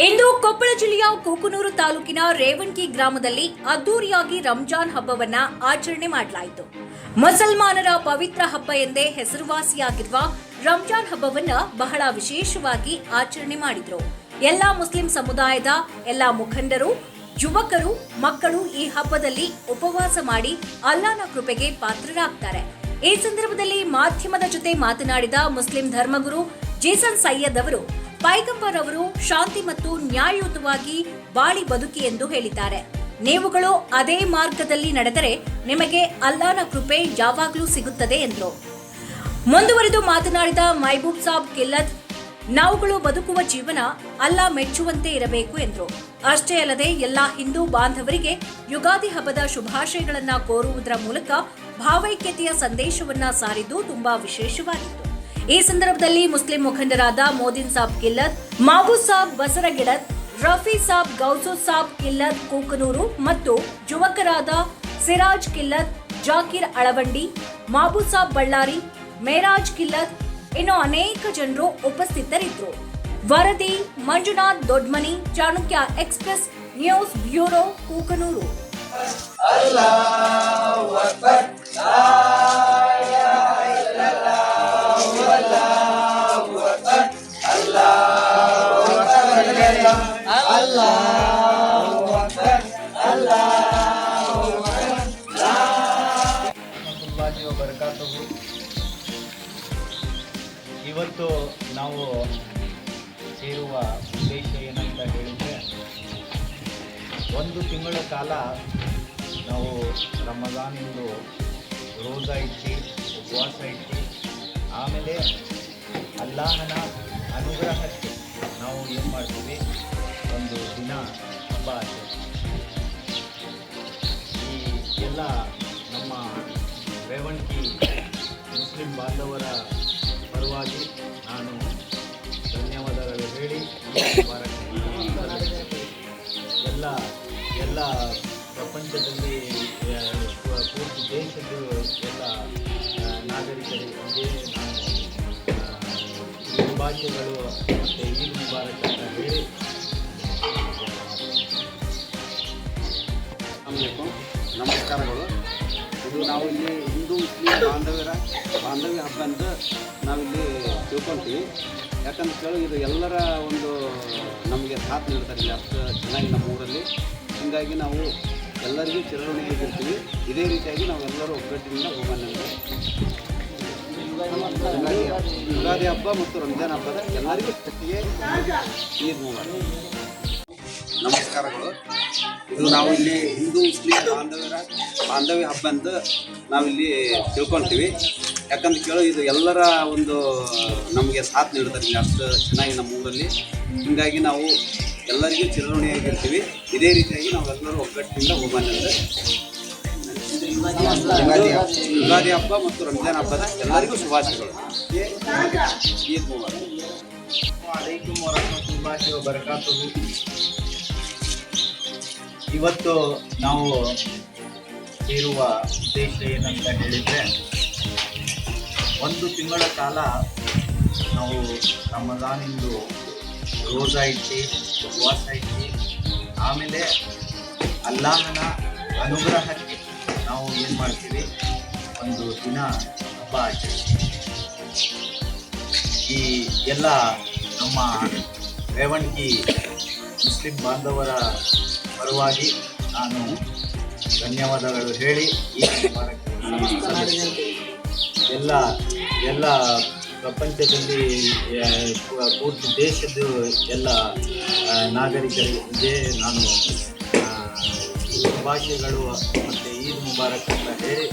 ಇಂದು ಕೊಪ್ಪಳ ಜಿಲ್ಲೆಯ ಕೂಕನೂರು ತಾಲೂಕಿನ ರೇವಣಗಿ ಗ್ರಾಮದಲ್ಲಿ ಅದ್ದೂರಿಯಾಗಿ ರಂಜಾನ್ ಹಬ್ಬವನ್ನ ಆಚರಣೆ ಮಾಡಲಾಯಿತು. ಮುಸಲ್ಮಾನರ ಪವಿತ್ರ ಹಬ್ಬ ಎಂದೇ ಹೆಸರುವಾಸಿಯಾಗಿರುವ ರಂಜಾನ್ ಹಬ್ಬವನ್ನ ಬಹಳ ವಿಶೇಷವಾಗಿ ಆಚರಣೆ ಮಾಡಿದ್ರು. ಎಲ್ಲಾ ಮುಸ್ಲಿಂ ಸಮುದಾಯದ ಎಲ್ಲಾ ಮುಖಂಡರು, ಯುವಕರು, ಮಕ್ಕಳು ಈ ಹಬ್ಬದಲ್ಲಿ ಉಪವಾಸ ಮಾಡಿ ಅಲ್ಲಾಹನ ಕೃಪೆಗೆ ಪಾತ್ರರಾಗ್ತಾರೆ. ಈ ಸಂದರ್ಭದಲ್ಲಿ ಮಾಧ್ಯಮದ ಜೊತೆ ಮಾತನಾಡಿದ ಮುಸ್ಲಿಂ ಧರ್ಮಗುರು ಜೇಸನ್ ಸೈಯದ್ ಅವರು, ಪೈಗಂಬರ್ ಅವರು ಶಾಂತಿ ಮತ್ತು ನ್ಯಾಯಯುತವಾಗಿ ಬಾಳಿ ಬದುಕಿ ಎಂದು ಹೇಳಿದ್ದಾರೆ. ನೀವುಗಳು ಅದೇ ಮಾರ್ಗದಲ್ಲಿ ನಡೆದರೆ ನಿಮಗೆ ಅಲ್ಲಾಹನ ಕೃಪೆ ಯಾವಾಗಲೂ ಸಿಗುತ್ತದೆ ಎಂದರು. ಮುಂದುವರೆದು ಮಾತನಾಡಿದ ಮೈಬೂಬ್ ಸಾಬ್ ಕಿಲ್ಲದ್, ನಾವುಗಳು ಬದುಕುವ ಜೀವನ ಅಲ್ಲಾ ಮೆಚ್ಚುವಂತೆ ಇರಬೇಕು ಎಂದರು. ಅಷ್ಟೇ ಅಲ್ಲದೆ ಎಲ್ಲಾ ಹಿಂದೂ ಬಾಂಧವರಿಗೆ ಯುಗಾದಿ ಹಬ್ಬದ ಶುಭಾಶಯಗಳನ್ನ ಕೋರುವುದರ ಮೂಲಕ ಭಾವೈಕ್ಯತೆಯ ಸಂದೇಶವನ್ನ ಸಾರಿದ್ದು ತುಂಬಾ ವಿಶೇಷವಾಗಿತ್ತು. ಈ ಸಂದರ್ಭದಲ್ಲಿ ಮುಸ್ಲಿಂ ಮುಖಂಡರಾದ ಮೋದಿನ್ ಸಾಬ್ ಕಿಲ್ಲದ್, ಮಾಬೂದ್ ಸಾಬ್ ಬಸರಗಿಡದ್, ರಫಿ ಸಾಬ್ ಗೌಸು ಸಾಬ್ ಕಿಲ್ಲದ್ ಕೂಕನೂರು ಮತ್ತು ಯುವಕರಾದ ಸಿರಾಜ್ ಕಿಲ್ಲದ್, ಜಾಕೀರ್ ಅಳವಂಡಿ, ಮಾಬೂದ್ ಸಾಬ್ ಬಳ್ಳಾರಿ, ಮೇರಾಜ್ ಕಿಲ್ಲದ್, ಇನ್ನು ಅನೇಕ ಜನರು ಉಪಸ್ಥಿತರಿದ್ದರು. ವರದಿ Manjunath Dodmani, Chanakya express news bureau, Kukanur. ಇವತ್ತು ನಾವು ಸೇರುವ ಉದ್ದೇಶ ಏನಂತ ಹೇಳಿದರೆ, ಒಂದು ತಿಂಗಳ ಕಾಲ ನಾವು ರಮಜಾನಿಂದು ರೋಜಾ ಇಟ್ಟು ಉಪವಾಸ ಇಟ್ಟು ಆಮೇಲೆ ಅಲ್ಲಾಹನ ಅನುಗ್ರಹಕ್ಕೆ ನಾವು ಏನು ಮಾಡ್ತೀವಿ, ಒಂದು ದಿನ ಹಬ್ಬ ಆಚರಿಸ್ತೀವಿ. ಈ ಎಲ್ಲ ನಮ್ಮ ರೇವಣಗಿ ಮುಸ್ಲಿಂ ಬಾಂಧವರ ಪರವಾಗಿ ನಾನು ಧನ್ಯವಾದಗಳು ಹೇಳಿ ಎಲ್ಲ ಪ್ರಪಂಚದಲ್ಲಿ ಪೂರ್ತಿ ದೇಶದ ಎಲ್ಲ ನಾಗರಿಕರಿಗೆ ನಾನು ಶುಭಾಶಯಗಳು ಮತ್ತು ಈದ್ ಮುಬಾರಕ್ ಅಂತ ಹೇಳಿ ನಮಸ್ಕಾರಗಳು. ಇದು ನಾವು ಇಲ್ಲಿ ಹಿಂದೂ ಮುಸ್ಲಿಂ ಬಾಂಧವ್ಯ ಹಬ್ಬ ಅಂತ ನಾವಿಲ್ಲಿ ತಿಳ್ಕೊತೀವಿ. ಯಾಕಂದ್ರೆ ಕೇಳಿ ಇದು ಎಲ್ಲರ ಒಂದು ನಮಗೆ ಸಾಥ್ ನೀಡ್ತಾರೆ ಇಲ್ಲಿ ಅಷ್ಟು ಚೆನ್ನಾಗಿ ನಮ್ಮ ಊರಲ್ಲಿ. ಹೀಗಾಗಿ ನಾವು ಎಲ್ಲರಿಗೂ ಚಿರಋಣಿಯಾಗಿರ್ತೀವಿ. ಇದೇ ರೀತಿಯಾಗಿ ನಾವೆಲ್ಲರೂ ಒಗ್ಗಟ್ಟಿನಿಂದ ಹೋಗೋಣ. ಯುಗಾದಿ ಹಬ್ಬ ಮತ್ತು ರಂಜಾನ್ ಹಬ್ಬದ ಎಲ್ಲರಿಗೂ ಒಟ್ಟಿಗೆ ಈದ್ ಮುಬಾರಕ್. ನಮಸ್ಕಾರಗಳು. ಇದು ನಾವು ಇಲ್ಲಿ ಹಿಂದೂ ಮುಸ್ಲಿಂ ಬಾಂಧವ್ಯ ಹಬ್ಬ ಅಂತ ನಾವಿಲ್ಲಿ ತಿಳ್ಕೊತೀವಿ. ಯಾಕಂದ್ರೆ ಕೇಳೋ ಇದು ಎಲ್ಲರ ಒಂದು ನಮಗೆ ಸಾಥ್ ನೀಡ್ತಾರೆ ಇಲ್ಲಿ ಅಷ್ಟು ಚೆನ್ನಾಗಿ ನಮ್ಮ ಊರಲ್ಲಿ. ಹೀಗಾಗಿ ನಾವು ಎಲ್ಲರಿಗೂ ಚಿರಋಣಿಯಾಗಿರ್ತೀವಿ. ಇದೇ ರೀತಿಯಾಗಿ ನಾವೆಲ್ಲರೂ ಒಗ್ಗಟ್ಟಿನಿಂದ ಹೋಗೋಣ. ಯುಗಾದಿ ಹಬ್ಬ ಮತ್ತು ರಂಜಾನ್ ಹಬ್ಬದ ಎಲ್ಲರಿಗೂ ಶುಭಾಶಯಗಳು. ಈದ್ ಮುಬಾರಕ್. ಅಲೈಕುಂ ವರಹಮತುಲ್ಲಾಹಿ ವಬರಕಾತುಹು. ಇವತ್ತು ನಾವು ಸೇರುವ ಉದ್ದೇಶ ಏನಂತ ಹೇಳಿದರೆ, ಒಂದು ತಿಂಗಳ ಕಾಲ ನಾವು ರಮಜಾನಿಂದು ರೋಜಾ ಇಟ್ಟು ಉಪವಾಸ ಇಟ್ಟು ಆಮೇಲೆ ಅಲ್ಲಾಹನ ಅನುಗ್ರಹಕ್ಕೆ ನಾವು ಏನು ಮಾಡ್ತೀವಿ, ಒಂದು ದಿನ ಹಬ್ಬ ಆಚರಿಸ್ತೀವಿ. ಈ ಎಲ್ಲ ನಮ್ಮ ರೇವಣಗಿ ಮುಸ್ಲಿಂ ಬಾಂಧವರ ಪರವಾಗಿ ನಾನು ಧನ್ಯವಾದಗಳು ಹೇಳಿ ಈ ಎಲ್ಲ ಪ್ರಪಂಚದಲ್ಲಿ ಪೂರ್ತಿ ದೇಶದ ಎಲ್ಲ ನಾಗರಿಕರಿಗೆ ನಾನು ಶುಭಾಶಯಗಳು ಮತ್ತು ಈದ್ ಮುಬಾರಕ್ ಅಂತ ಹೇಳಿ